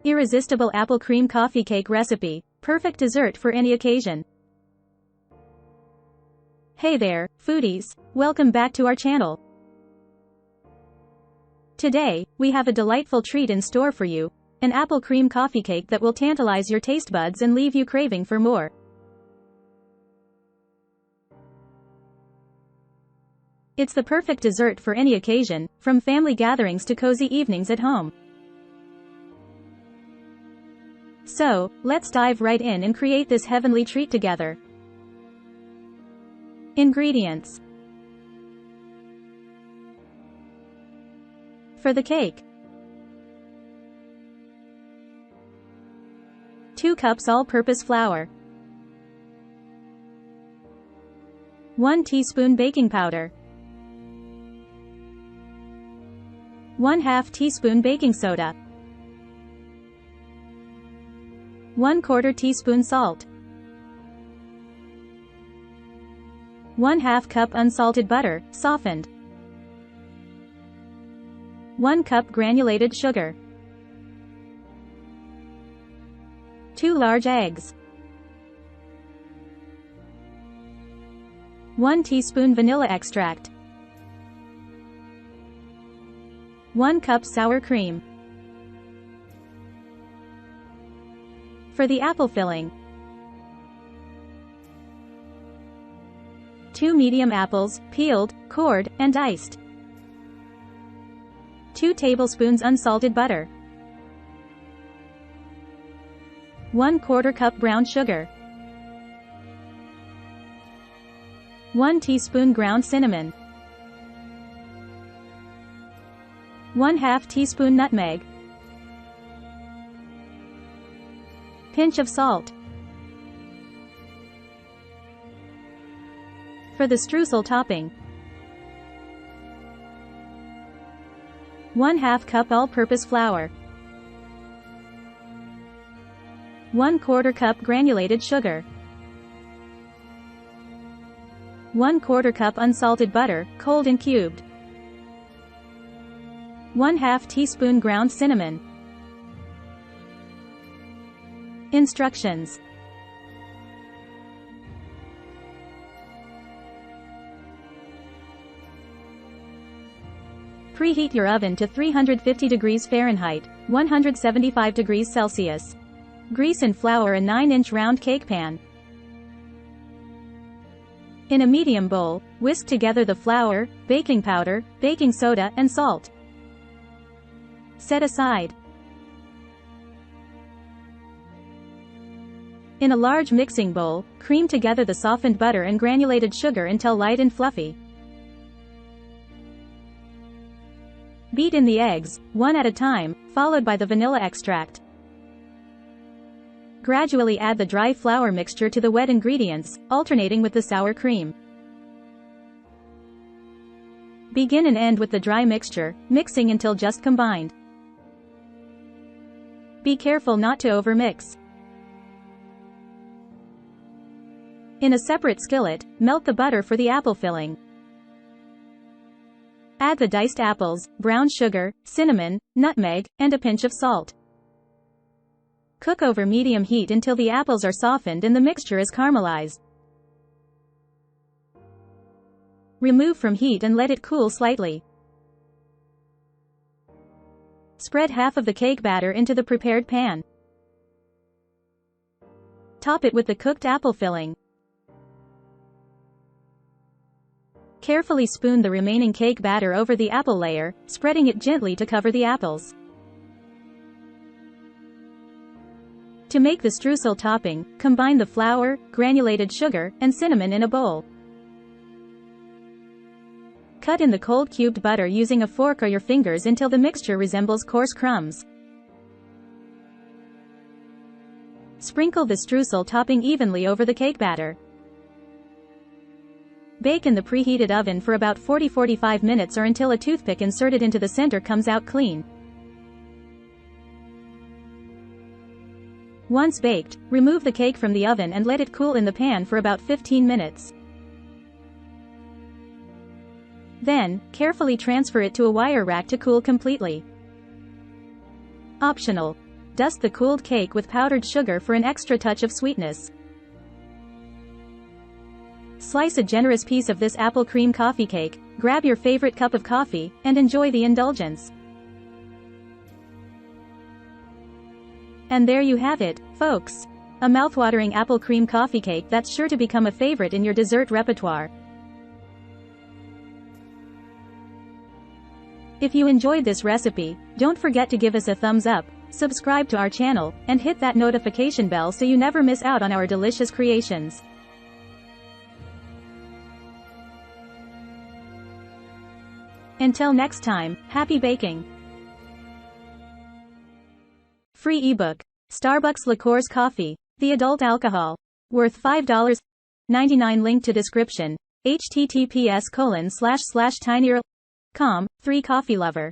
Irresistible apple cream coffee cake recipe. Perfect dessert for any occasion. Hey there, foodies. Welcome back to our channel. Today, we have a delightful treat in store for you. An apple cream coffee cake that will tantalize your taste buds and leave you craving for more. It's the perfect dessert for any occasion, from family gatherings to cozy evenings at home. So, let's dive right in and create this heavenly treat together. Ingredients. For the cake: 2 cups all-purpose flour, 1 teaspoon baking powder, 1/2 teaspoon baking soda, 1/4 teaspoon salt, 1/2 cup unsalted butter, softened, 1 cup granulated sugar, 2 large eggs, 1 teaspoon vanilla extract, 1 cup sour cream. For the apple filling: 2 medium apples, peeled, cored, and diced, 2 tablespoons unsalted butter, 1/4 cup brown sugar, 1 teaspoon ground cinnamon, 1/2 teaspoon nutmeg, pinch of salt. For the streusel topping: 1/2 cup all-purpose flour, 1/4 cup granulated sugar, 1/4 cup unsalted butter, cold and cubed, 1/2 teaspoon ground cinnamon. Instructions. Preheat your oven to 350 degrees Fahrenheit, 175 degrees Celsius. Grease and flour a 9-inch round cake pan. In a medium bowl, whisk together the flour, baking powder, baking soda, and salt. Set aside. In a large mixing bowl, cream together the softened butter and granulated sugar until light and fluffy. Beat in the eggs, one at a time, followed by the vanilla extract. Gradually add the dry flour mixture to the wet ingredients, alternating with the sour cream. Begin and end with the dry mixture, mixing until just combined. Be careful not to overmix. In a separate skillet, melt the butter for the apple filling. Add the diced apples, brown sugar, cinnamon, nutmeg, and a pinch of salt. Cook over medium heat until the apples are softened and the mixture is caramelized. Remove from heat and let it cool slightly. Spread half of the cake batter into the prepared pan. Top it with the cooked apple filling. Carefully spoon the remaining cake batter over the apple layer, spreading it gently to cover the apples. To make the streusel topping, combine the flour, granulated sugar, and cinnamon in a bowl. Cut in the cold cubed butter using a fork or your fingers until the mixture resembles coarse crumbs. Sprinkle the streusel topping evenly over the cake batter. Bake in the preheated oven for about 40-45 minutes or until a toothpick inserted into the center comes out clean. Once baked, remove the cake from the oven and let it cool in the pan for about 15 minutes. Then, carefully transfer it to a wire rack to cool completely. Optional. Dust the cooled cake with powdered sugar for an extra touch of sweetness. Slice a generous piece of this apple cream coffee cake, grab your favorite cup of coffee, and enjoy the indulgence. And there you have it, folks. A mouthwatering apple cream coffee cake that's sure to become a favorite in your dessert repertoire. If you enjoyed this recipe, don't forget to give us a thumbs up, subscribe to our channel, and hit that notification bell so you never miss out on our delicious creations. Until next time, happy baking! Free ebook. Starbucks Liqueurs Coffee. The adult alcohol. Worth $5.99. Link to description. https://tinyurl.com. 3 Coffee Lover.